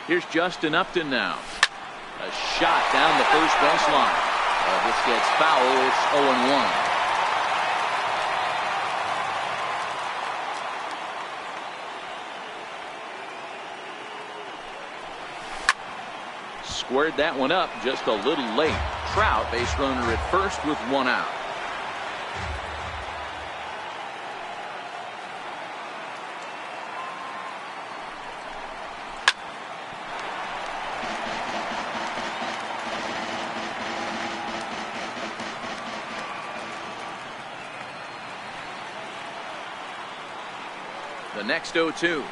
Here's Justin Upton now. A shot down the first baseline. This gets foul. It's 0-1. Squared that one up just a little late. Trout, base runner at first with one out. The next 0-2.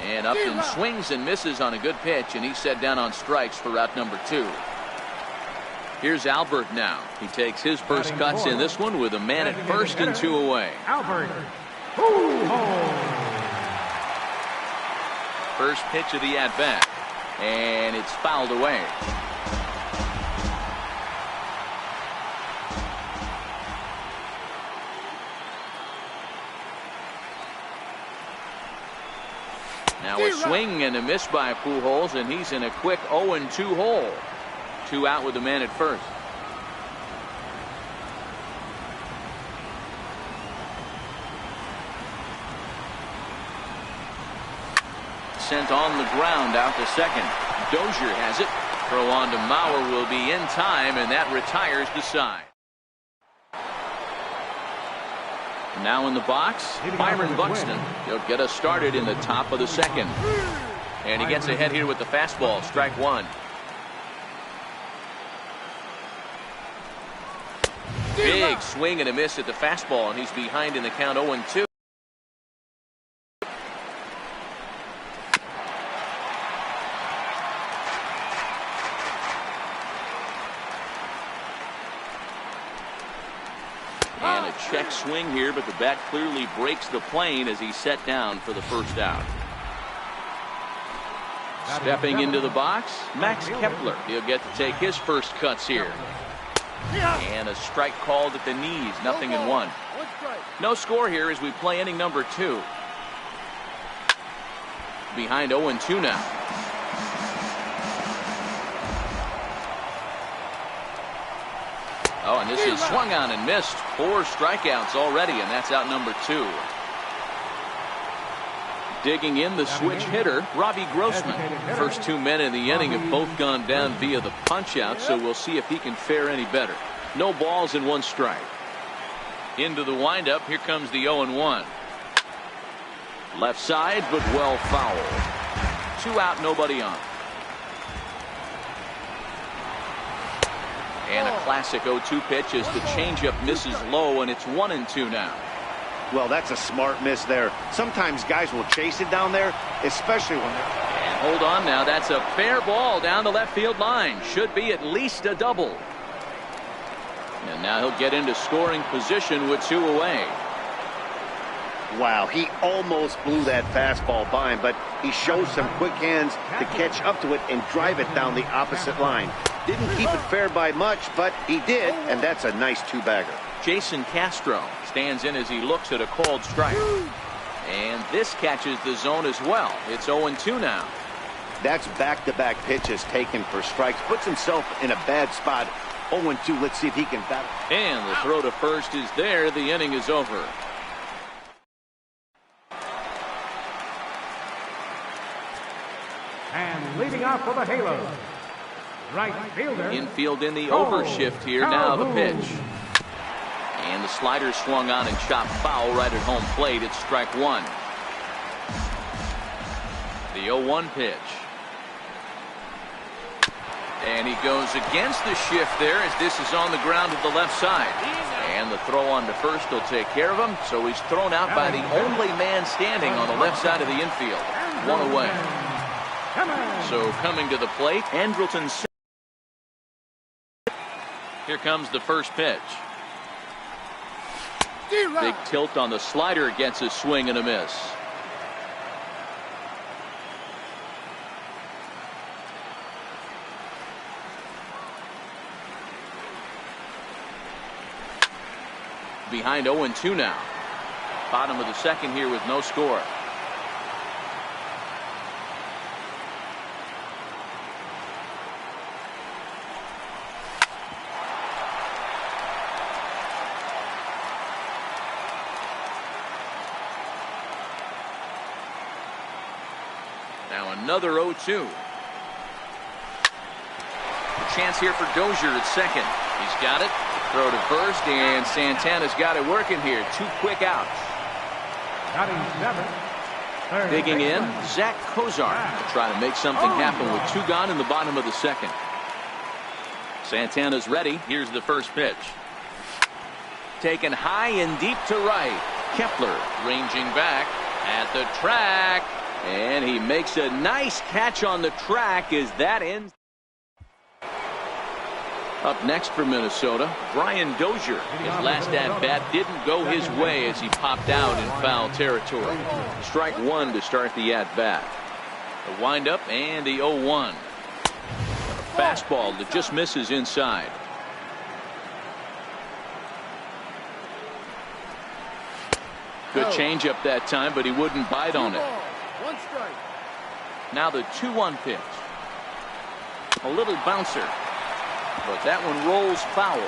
And Upton swings and misses on a good pitch, and he's set down on strikes for out number 2. Here's Albert now. He takes his first cuts in this one with a man at first and 2 away. Albert. First pitch of the at-bat, and it's fouled away. Now a swing and a miss by Pujols, and he's in a quick 0-2 hole. 2 out with the man at first. Sent on the ground out to second. Dozier has it. Throw on to Mauer will be in time, and that retires the side. Now in the box, Byron Buxton. He'll get us started in the top of the second. And he gets ahead here with the fastball. Strike 1. Big swing and a miss at the fastball, and he's behind in the count 0-2. And a check swing here, but the bat clearly breaks the plane as he's set down for the first out. Stepping into the box, Max Kepler. He'll get to take his first cuts here. And a strike called at the knees, 0-1. No score here as we play inning number 2. Behind 0-2 now. Oh, and this is swung on and missed. 4 strikeouts already, and that's out number 2. Digging in the switch hitter, Robbie Grossman. First 2 men in the inning have both gone down via the punch out, so we'll see if he can fare any better. No balls and 1 strike. Into the windup, here comes the 0-1. Left side, but well fouled. 2 out, nobody on. And a classic 0-2 pitch as the changeup misses low, and it's 1-2 now. Well, that's a smart miss there. Sometimes guys will chase it down there, especially when they're... And hold on now. That's a fair ball down the left field line. Should be at least a double. And now he'll get into scoring position with 2 away. Wow, he almost blew that fastball by him, but he shows some quick hands to catch up to it and drive it down the opposite line. Didn't keep it fair by much, but he did, and that's a nice 2-bagger. Jason Castro stands in as he looks at a called strike. And this catches the zone as well. It's 0-2 now. That's back-to-back pitches taken for strikes. Puts himself in a bad spot. 0-2. Let's see if he can battle. And the throw to first is there. The inning is over. And leading off for the Halos, right fielder. Infield in the overshift here. Now the pitch. And the slider swung on and chopped foul right at home plate. It's strike 1. The 0-1 pitch. And he goes against the shift there as this is on the ground to the left side. And the throw on to first will take care of him. So he's thrown out by the only man standing on the left side of the infield. 1 away. So coming to the plate, Andrelton. Here comes the first pitch. Big tilt on the slider, gets a swing and a miss. Behind 0-2 now. Bottom of the second here with no score. Now another 0-2. Chance here for Dozier at second. He's got it. Throw to first, and Santana's got it working here. 2 quick outs. Digging in, Zach Kozar to try to make something happen with 2 gone in the bottom of the second. Santana's ready. Here's the first pitch. Taken high and deep to right. Kepler ranging back at the track, and he makes a nice catch on the track as that ends. Up next for Minnesota, Brian Dozier. His last at-bat didn't go his way as he popped out in foul territory. Strike 1 to start the at-bat. The windup and the 0-1. A fastball that just misses inside. Good changeup that time, but he wouldn't bite on it. 1 strike. Now the 2-1 pitch. A little bouncer, but that one rolls foul.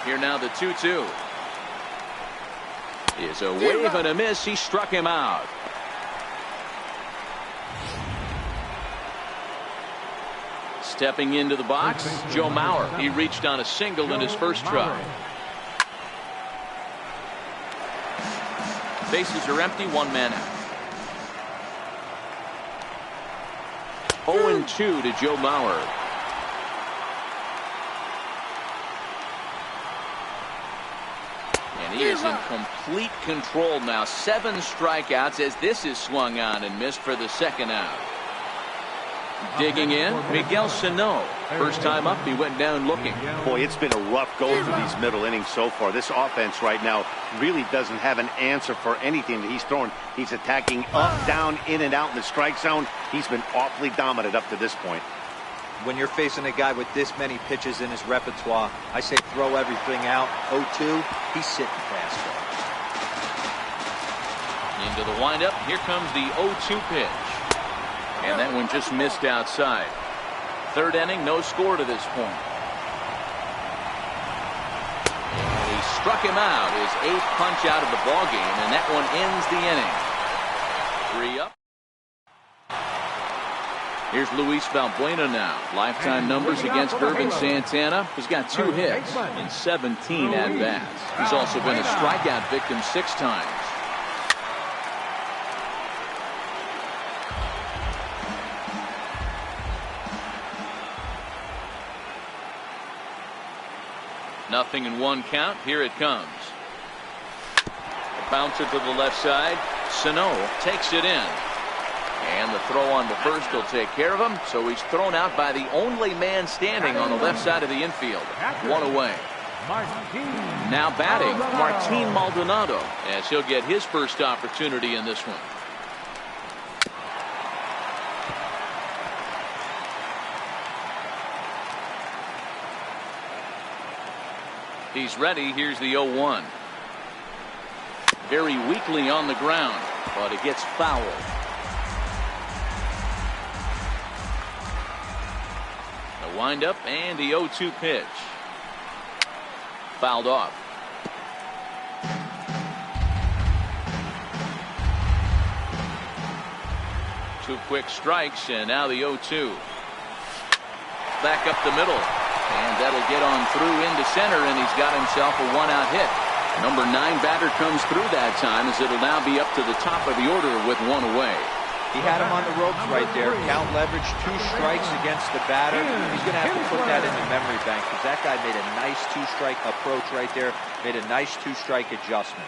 Here now the 2-2. Is a wave and a miss. He struck him out. Stepping into the box, Joe Mauer. He reached on a single in his first try. Bases are empty, 1 man out. 0-2 to Joe Mauer. And he is in complete control now. 7 strikeouts as this is swung on and missed for the second out. Digging in, Miguel Sano. First time up, he went down looking. Boy, it's been a rough go through these middle innings so far. This offense right now really doesn't have an answer for anything that he's throwing. He's attacking up, down, in and out in the strike zone. He's been awfully dominant up to this point. When you're facing a guy with this many pitches in his repertoire, I say throw everything out. 0-2, he's sitting fastball. Into the windup, here comes the 0-2 pitch. And that one just missed outside. Third inning, no score to this point. And he struck him out, his 8th punch out of the ballgame, and that one ends the inning. 3 up. Here's Luis Valbuena now. Lifetime numbers against Irvin Santana. He's got 2 hits in 17 at-bats. He's also been a strikeout victim 6 times. Nothing in 1 count. Here it comes. A bouncer to the left side. Sano takes it in. And the throw on to first will take care of him. So he's thrown out by the only man standing on the left side of the infield. 1 away. Now batting, Martin Maldonado, as he'll get his first opportunity in this one. He's ready. Here's the 0-1. Very weakly on the ground, but it gets fouled. The windup and the 0-2 pitch. Fouled off. Two quick strikes, and now the 0-2. Back up the middle. And that'll get on through into center, and he's got himself a 1-out hit. Number 9 batter comes through that time, as it'll now be up to the top of the order with 1 away. He had him on the ropes right there. Count leverage, 2 strikes against the batter. He's going to have to put that in the memory bank, because that guy made a nice 2-strike approach right there. Made a nice 2-strike adjustment.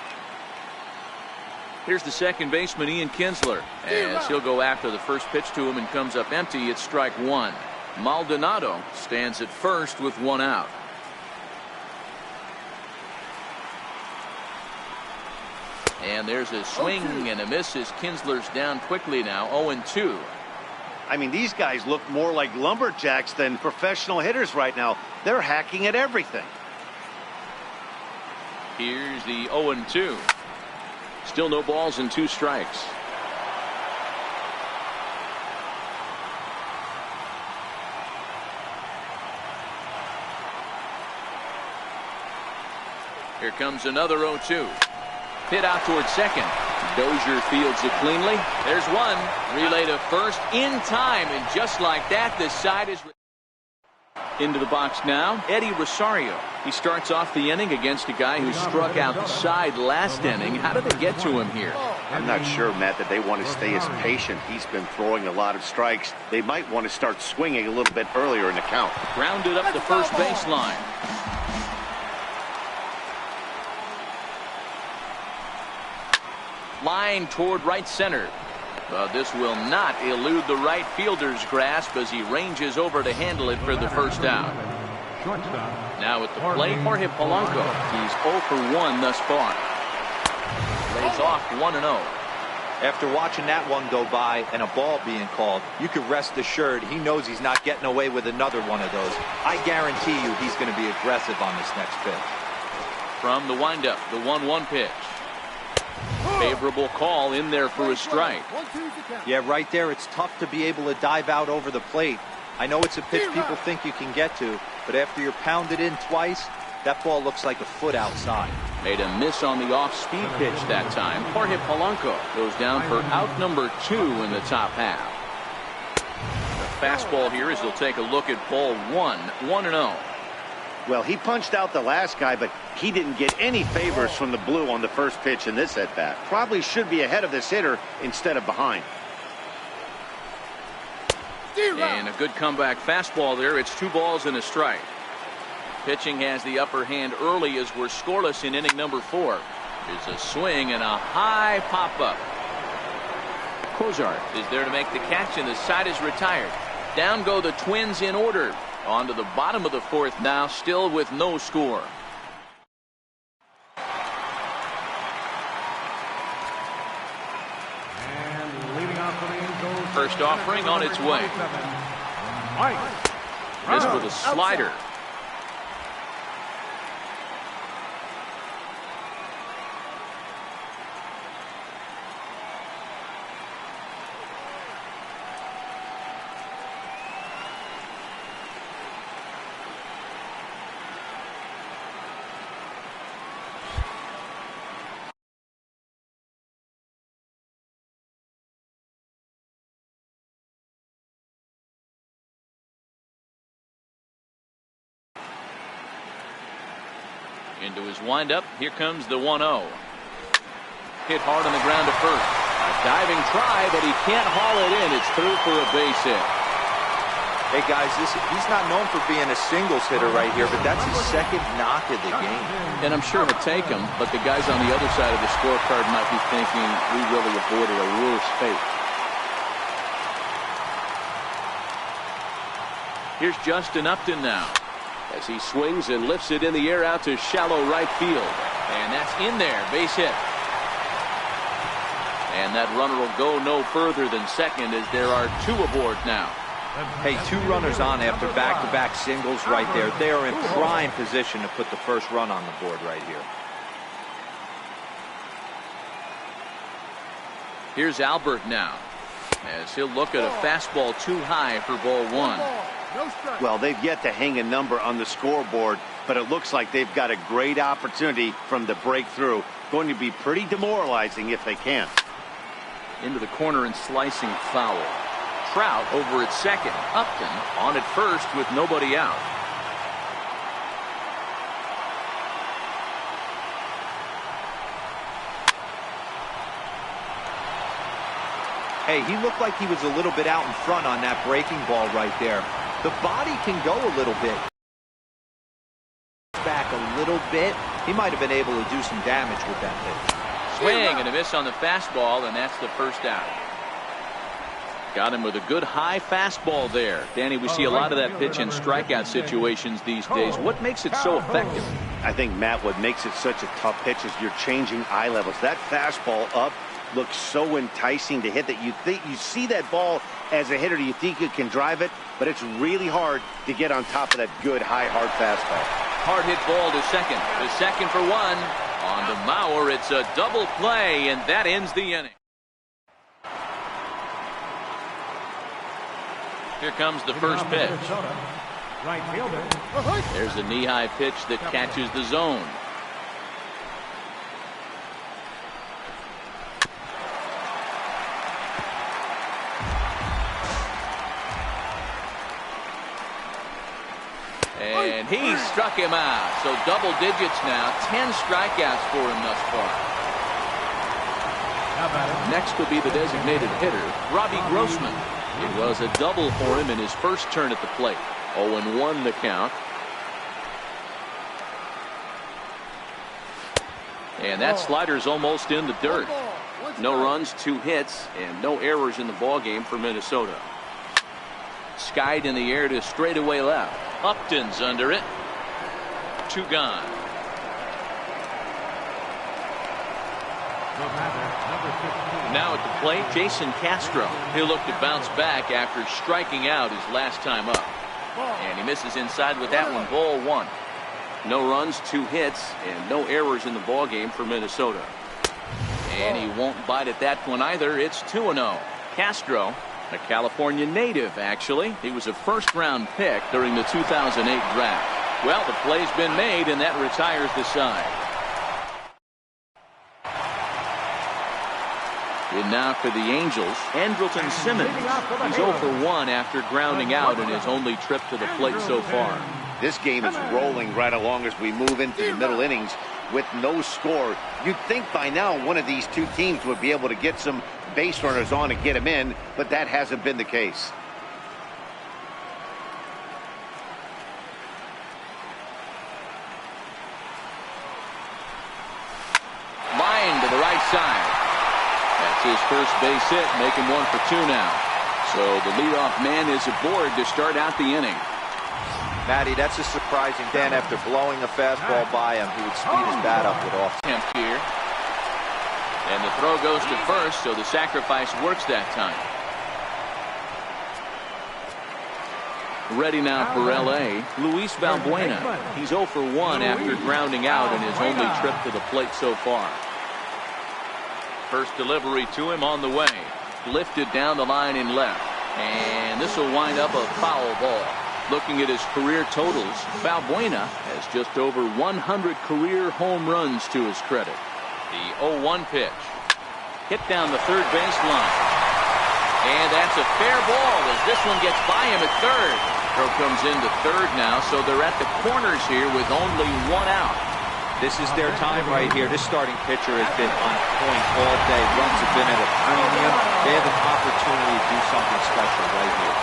Here's the second baseman, Ian Kinsler, as he'll go after the first pitch to him and comes up empty. It's strike 1. Maldonado stands at first with 1 out. And there's a swing and a miss as Kinsler's down quickly now. 0-2. I mean, these guys look more like lumberjacks than professional hitters right now. They're hacking at everything. Here's the 0-2. Still no balls and 2 strikes. Here comes another 0-2. Hit out towards second. Dozier fields it cleanly. There's one. Relay to first in time, and just like that, the side is into the box now. Eddie Rosario. He starts off the inning against a guy who struck outside last inning. How did they get to him here? I'm not sure, Matt, that they want to stay as patient. He's been throwing a lot of strikes. They might want to start swinging a little bit earlier in the count. Grounded up the first baseline. Line toward right center. But this will not elude the right fielder's grasp as he ranges over to handle it for the first out. Now at the plate, Jorge Polanco. He's 0 for 1 thus far. Lays off 1-0. After watching that one go by and a ball being called, you can rest assured he knows he's not getting away with another one of those. I guarantee you he's going to be aggressive on this next pitch. From the windup, the 1-1 pitch. Favorable call in there for a strike. Yeah, right there, it's tough to be able to dive out over the plate. I know it's a pitch people think you can get to, but after you're pounded in twice, that ball looks like a foot outside. Made a miss on the off-speed pitch that time. Jorge Polanco goes down for out number 2 in the top half. The fastball here as they'll take a look at ball 1, 1-0. Well, he punched out the last guy, but he didn't get any favors from the blue on the first pitch in this at-bat. Probably should be ahead of this hitter instead of behind. And a good comeback fastball there. It's 2 balls and a strike. Pitching has the upper hand early as we're scoreless in inning number 4. There's a swing and a high pop-up. Cozart is there to make the catch, and the side is retired. Down go the Twins in order. On to the bottom of the 4th now, still with no score. And leading off the main goes First offering on its way. Missed with a slider. Into his windup. Here comes the 1-0. Hit hard on the ground to first. A diving try, but he can't haul it in. It's through for a base hit. Hey guys, he's not known for being a singles hitter right here, but that's his second knock of the game. And I'm sure he'll take him, but the guys on the other side of the scorecard might be thinking we really avoided a worse fate. Here's Justin Upton now, as he swings and lifts it in the air out to shallow right field. And that's in there, base hit. And that runner will go no further than second as there are 2 aboard now. Hey, 2 runners on after back-to-back singles right there. They are in prime position to put the first run on the board right here. Here's Albert now, as he'll look at a fastball too high for ball 1. Well, they've yet to hang a number on the scoreboard, but it looks like they've got a great opportunity from the breakthrough. Going to be pretty demoralizing if they can. Into the corner and slicing foul. Trout over at second. Upton on at first with nobody out. Hey, he looked like he was a little bit out in front on that breaking ball right there. The body can go a little bit back a little bit. He might have been able to do some damage with that pitch. Swing and a miss on the fastball, and that's the first out. Got him with a good high fastball there. Danny, we see a lot of that pitch in strikeout situations these days. What makes it so effective? I think, Matt, what makes it such a tough pitch is you're changing eye levels. That fastball up looks so enticing to hit that you see that ball as a hitter, you think you can drive it, but it's really hard to get on top of that good high hard fastball. Hard hit ball to second. The second for 1. On to Mauer, it's a double play, and that ends the inning. Here comes the first pitch. There's a knee-high pitch that catches the zone. And he struck him out. So double digits now. 10 strikeouts for him thus far. Next will be the designated hitter, Robbie Grossman. It was a double for him in his first turn at the plate. 0-1 the count. And that slider's almost in the dirt. No runs, 2 hits, and no errors in the ballgame for Minnesota. Skied in the air to straightaway left. Upton's under it. 2 gone. Now at the plate, Jason Castro. He'll look to bounce back after striking out his last time up. And he misses inside with that one. Ball 1. No runs, 2 hits, and no errors in the ballgame for Minnesota. And he won't bite at that one either. It's 2-0. Castro, a California native, actually. He was a first-round pick during the 2008 draft. Well, the play's been made, and that retires the side. And now for the Angels, Andrelton Simmons. He's 0 for 1 after grounding out in his only trip to the plate so far. This game is rolling right along as we move into the middle innings with no score. You'd think by now one of these 2 teams would be able to get some base runners on and get them in, but that hasn't been the case. Line to the right side. That's his first base hit, making 1 for 2 now. So the leadoff man is aboard to start out the inning. Matty, that's a surprising. Dan, after blowing a fastball by him, he would speed his bat up with off. Here. And the throw goes to first, so the sacrifice works that time. Ready now for L.A., Luis Valbuena. He's 0 for 1 after grounding out in his only trip to the plate so far. First delivery to him on the way. Lifted down the line in left. And this will wind up a foul ball. Looking at his career totals, Valbuena has just over 100 career home runs to his credit. The 0-1 pitch. Hit down the third baseline. And that's a fair ball as this one gets by him at third. Throw comes into third now, so they're at the corners here with only 1 out. This is their time right here. This starting pitcher has been on point all day. Runs have been at a premium. They have an opportunity to do something special right here.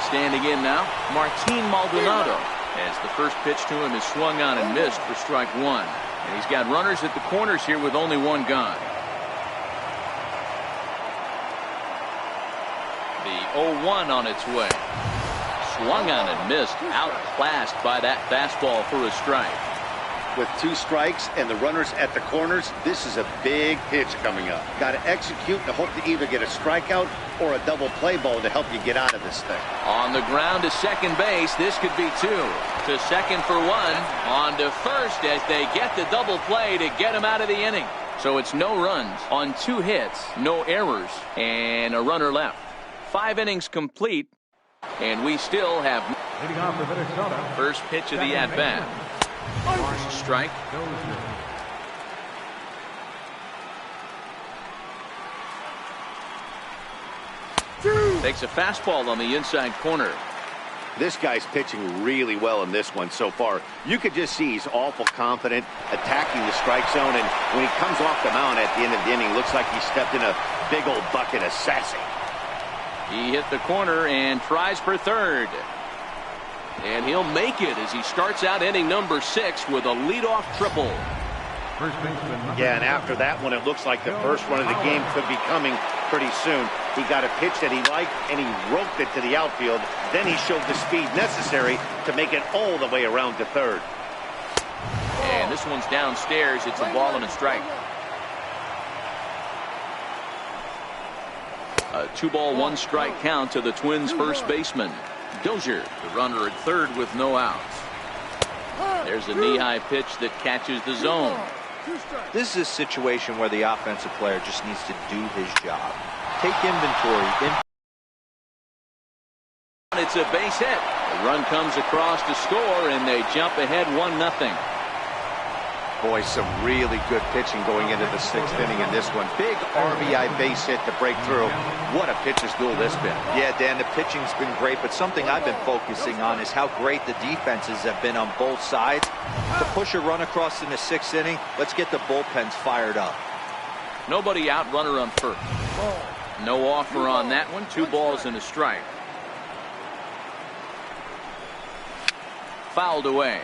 Standing in now, Martin Maldonado, as the first pitch to him is swung on and missed for strike 1. And he's got runners at the corners here with only 1 gone. The 0-1 on its way. Swung on and missed, outclassed by that fastball for a strike. With 2 strikes and the runners at the corners, this is a big pitch coming up. Got to execute to hope to either get a strikeout or a double play ball to help you get out of this thing. On the ground to second base, this could be 2. To second for 1. On to first as they get the double play to get him out of the inning. So it's no runs on 2 hits, no errors, and a runner left. 5 innings complete, and we still have first pitch of the at-bat. Strike. Takes a fastball on the inside corner. This guy's pitching really well in this one so far. You could just see he's awful confident attacking the strike zone, and when he comes off the mound at the end of the inning, looks like he stepped in a big old bucket of sassy. He hit the corner and tries for third. And he'll make it as he starts out inning number 6 with a leadoff triple. Yeah, and after that one, it looks like the first run of the game could be coming pretty soon. He got a pitch that he liked, and he roped it to the outfield. Then he showed the speed necessary to make it all the way around to third. And this one's downstairs. It's a ball and a strike. A 2-ball, 1-strike count to the Twins' first baseman. Dozier, the runner at third with no outs. There's a knee-high pitch that catches the zone. This is a situation where the offensive player just needs to do his job. Take inventory. It's a base hit. The run comes across to score, and they jump ahead 1-0. Boy, some really good pitching going into the 6th inning in this one. Big RBI base hit to break through. What a pitcher's duel this been. Yeah, Dan, the pitching's been great, but something I've been focusing on is how great the defenses have been on both sides. To push a run across in the 6th inning, let's get the bullpens fired up. Nobody out, runner on first. No offer on that one. 2 balls and a strike. Fouled away.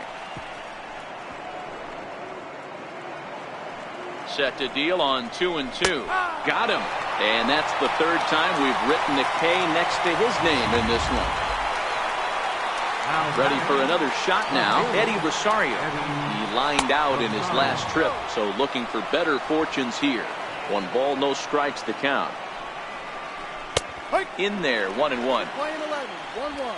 Set to deal on 2-2. Got him. And that's the 3rd time we've written the K next to his name in this one. Ready for another shot now. Eddie Rosario. He lined out in his last trip, so looking for better fortunes here. 1 ball, no strikes to count. In there, 1-1. Playing 11, 1-1.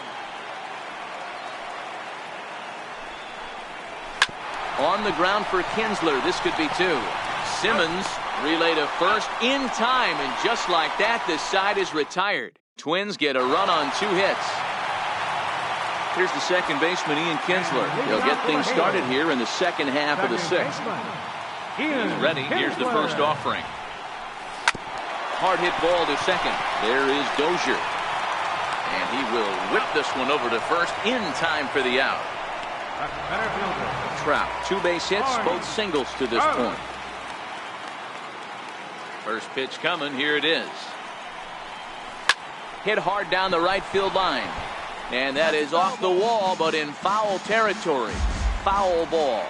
On the ground for Kinsler. This could be 2. Simmons relay to first in time, and just like that, this side is retired. Twins get a run on 2 hits. Here's the second baseman, Ian Kinsler. He'll get things started here in the second half of the 6th. He's ready. Here's the first offering. Hard hit ball to second. There is Dozier. And he will whip this one over to first in time for the out. Trout, 2 base hits, both singles to this point. First pitch coming. Here it is. Hit hard down the right field line. And that is off the wall, but in foul territory. Foul ball.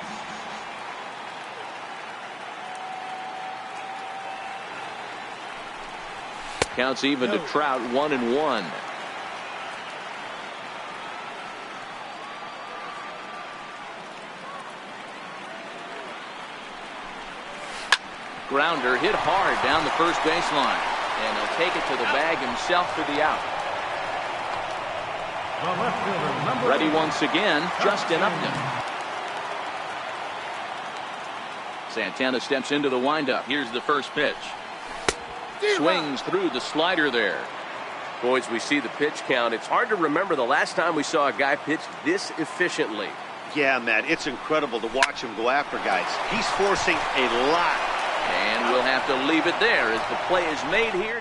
Counts even to Trout, 1-1. Grounder hit hard down the first baseline, and he'll take it to the bag himself for the out. Ready once again, Justin Upton. Santana steps into the windup. Here's the first pitch. Swings through the slider there. Boys, we see the pitch count. It's hard to remember the last time we saw a guy pitch this efficiently. Yeah, Matt, it's incredible to watch him go after guys. He's forcing a lot. And we'll have to leave it there as the play is made here.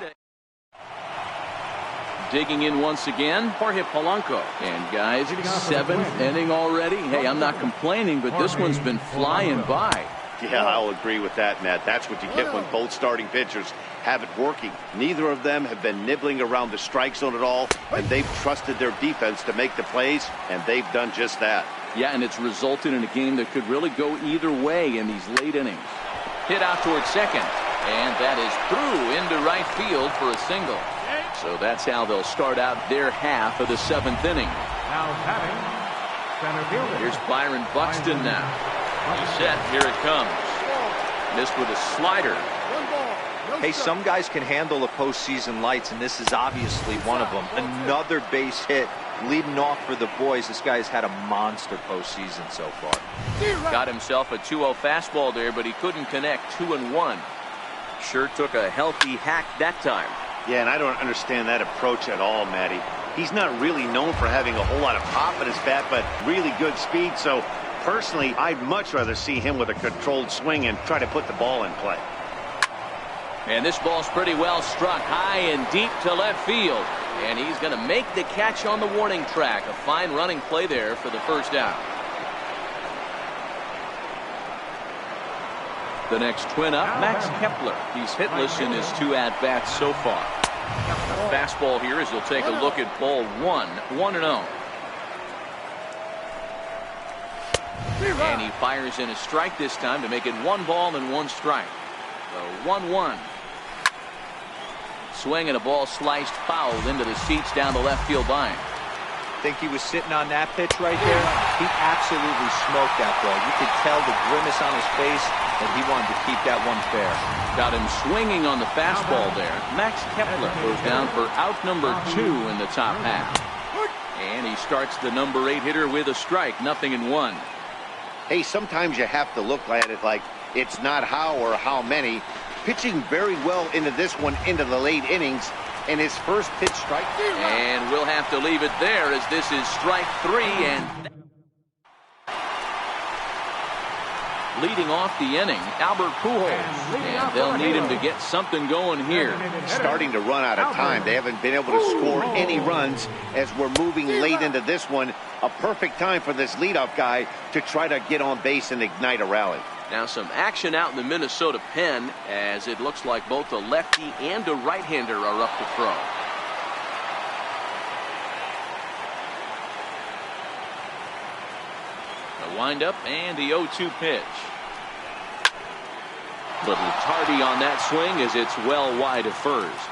Digging in once again, Jorge Polanco. And guys, 7th inning already. Hey, I'm not complaining, but this one's been flying by. Yeah, I'll agree with that, Matt. That's what you get when both starting pitchers have it working. Neither of them have been nibbling around the strike zone at all, and they've trusted their defense to make the plays, and they've done just that. Yeah, and it's resulted in a game that could really go either way in these late innings. Hit out towards second, and that is through into right field for a single. So that's how they'll start out their half of the 7th inning. Now batting, center fielder. Here's Byron Buxton now. He's set. Here it comes. Missed with a slider. Hey, some guys can handle the postseason lights, and this is obviously one of them. Another base hit leading off for the boys. This guy's had a monster postseason so far. Got himself a 2-0 fastball there, but he couldn't connect. 2-1. Sure took a healthy hack that time. Yeah, and I don't understand that approach at all, Matty. He's not really known for having a whole lot of pop in his bat, but really good speed. So, personally, I'd much rather see him with a controlled swing and try to put the ball in play. And this ball's pretty well struck high and deep to left field. And he's going to make the catch on the warning track. A fine running play there for the first out. The next twin up, Max Kepler. He's hitless in his 2 at-bats so far. The fastball here as he'll take a look at ball 1, 1-0. And he fires in a strike this time to make it 1 ball and 1 strike. So 1-1. Swing and a ball sliced foul into the seats down the left field line. Think he was sitting on that pitch right there? He absolutely smoked that ball. You could tell the grimace on his face that he wanted to keep that one fair. Got him swinging on the fastball there. Max Kepler goes down for out number 2 in the top half. And he starts the number 8 hitter with a strike. 0-1. Hey, sometimes you have to look at it like it's not how or how many. Pitching very well into this one into the late innings. And his first pitch strike. And we'll have to leave it there as this is strike 3. And Leading off the inning, Albert Pujols. And they'll need him to get something going here. Starting to run out of time. They haven't been able to score any runs as we're moving late into this one. A perfect time for this leadoff guy to try to get on base and ignite a rally. Now some action out in the Minnesota pen, as it looks like both a lefty and a right-hander are up to throw. The windup and the 0-2 pitch. Little tardy on that swing as it's well wide of first.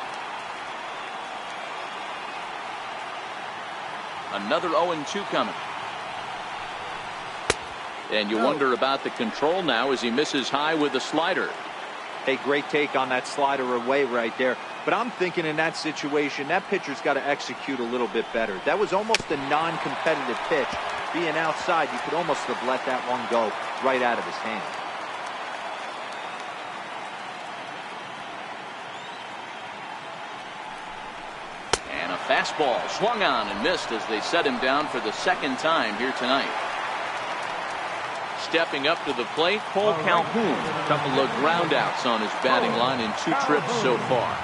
Another 0-2 coming. And you wonder about the control now as he misses high with the slider. A great take on that slider away right there. But I'm thinking in that situation, that pitcher's got to execute a little bit better. That was almost a non-competitive pitch. Being outside, you could almost have let that one go right out of his hand. And a fastball swung on and missed as they set him down for the second time here tonight. Stepping up to the plate, Cole Calhoun. A couple of groundouts on his batting line in 2 trips so far.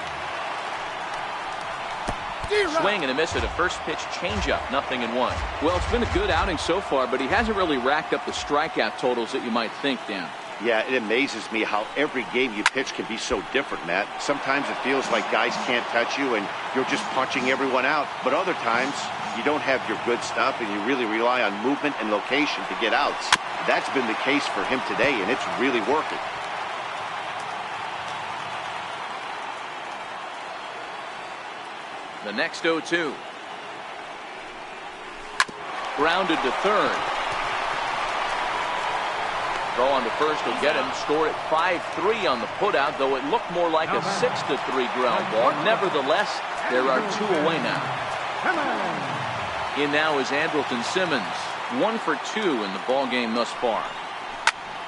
Swing and a miss at a first pitch changeup, 0-1. Well, it's been a good outing so far, but he hasn't really racked up the strikeout totals that you might think, Dan. Yeah, it amazes me how every game you pitch can be so different, Matt. Sometimes it feels like guys can't touch you and you're just punching everyone out. But other times, you don't have your good stuff and you really rely on movement and location to get outs. That's been the case for him today, and it's really working. The next 0-2. Grounded to third. Throw on to first will get him. Score at 5-3 on the putout, though it looked more like a 6-3 ground ball. Nevertheless, there are 2 away now. In now is Andrelton Simmons. 1 for 2 in the ball game thus far.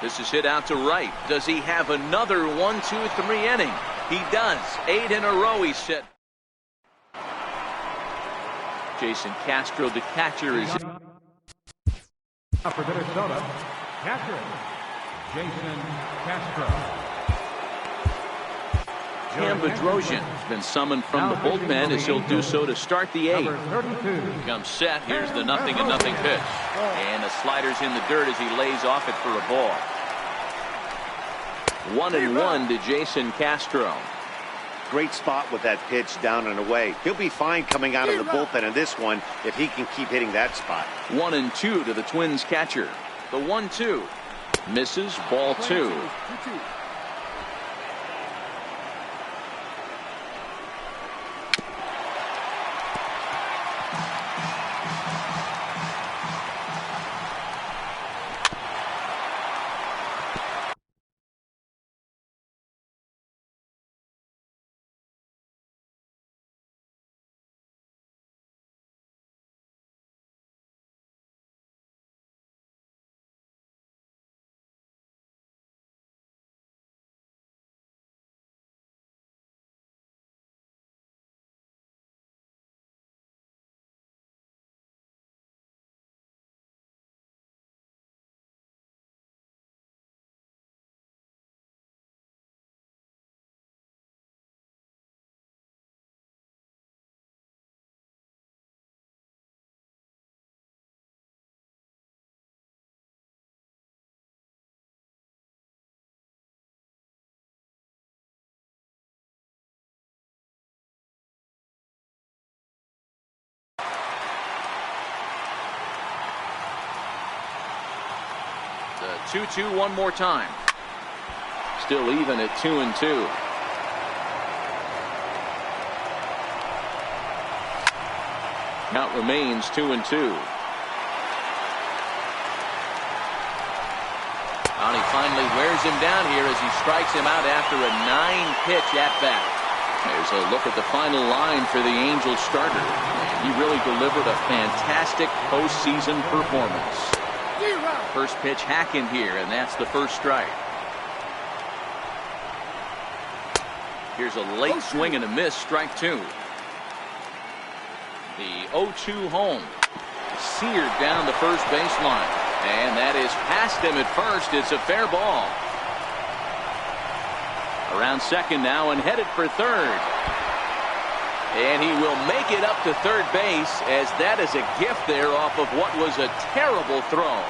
This is hit out to right. Does he have another 1-2-3 inning? He does. 8 in a row he's set. Jason Castro, the catcher, is for Minnesota, catcher Jason Castro. Cam Bedrosian has been summoned from the bullpen as he'll do so to start the 8th. Comes set. Here's the 0-0 pitch. And the slider's in the dirt as he lays off it for a ball. 1-1 to Jason Castro. Great spot with that pitch down and away. He'll be fine coming out of the bullpen in this one if he can keep hitting that spot. 1-2 to the Twins catcher. The 1-2 misses, ball 2. The 2-2 one more time. Still even at 2-2. Count remains 2-2. And he finally wears him down here as he strikes him out after a 9-pitch at-bat. There's a look at the final line for the Angels starter. He really delivered a fantastic postseason performance. First pitch hack in here, and that's the first strike. Here's a late swing and a miss, strike 2. The 0-2 home. Seared down the first baseline. And that is past him at first. It's a fair ball. Around second now and headed for third. And he will make it up to third base, as that is a gift there off of what was a terrible throw.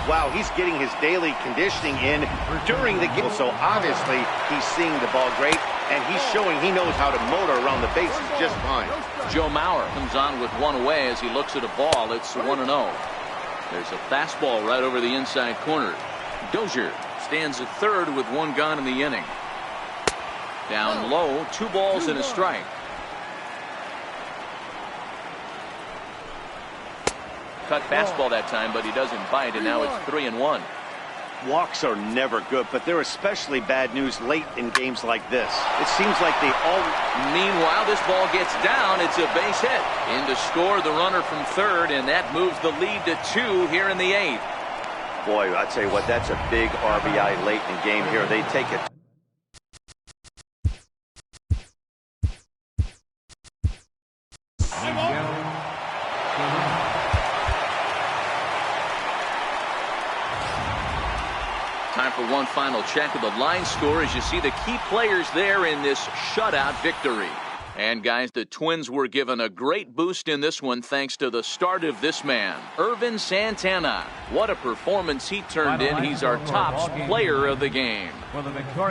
Wow, he's getting his daily conditioning in during the game. So obviously he's seeing the ball great, and he's showing he knows how to motor around the bases just fine. Joe Mauer comes on with one away as he looks at a ball. It's 1-0. There's a fastball right over the inside corner. Dozier stands at third with one gone in the inning. Down low, 2 balls and a strike. Cut fastball that time, but he doesn't bite, and now it's 3-1. Walks are never good, but they're especially bad news late in games like this. It seems like they all... Meanwhile, this ball gets down. It's a base hit. In to score the runner from third, and that moves the lead to 2 here in the 8th. Boy, I tell you what, that's a big RBI late in the game here. They take it. Time for one final check of the line score as you see the key players there in this shutout victory. And guys, the Twins were given a great boost in this one thanks to the start of this man, Ervin Santana. What a performance he turned in. He's our top player of the game.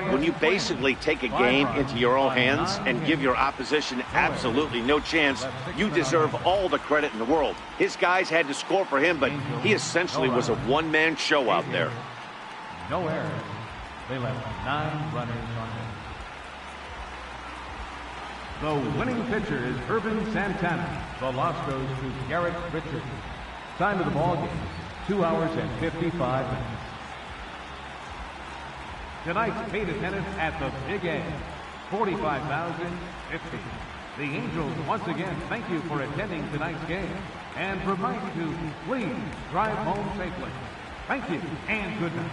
When you basically take a game into your own hands and give your opposition absolutely no chance, you deserve all the credit in the world. His guys had to score for him, but he essentially was a one-man show out there. No errors. They left 9 runners on base. The winning pitcher is Ervin Santana. The loss goes to Garrett Richards. Time of the ball game, 2 hours and 55 minutes. Tonight's paid attendance at the Big A, 45,050. The Angels once again thank you for attending tonight's game and remind you to please drive home safely. Thank you and good night.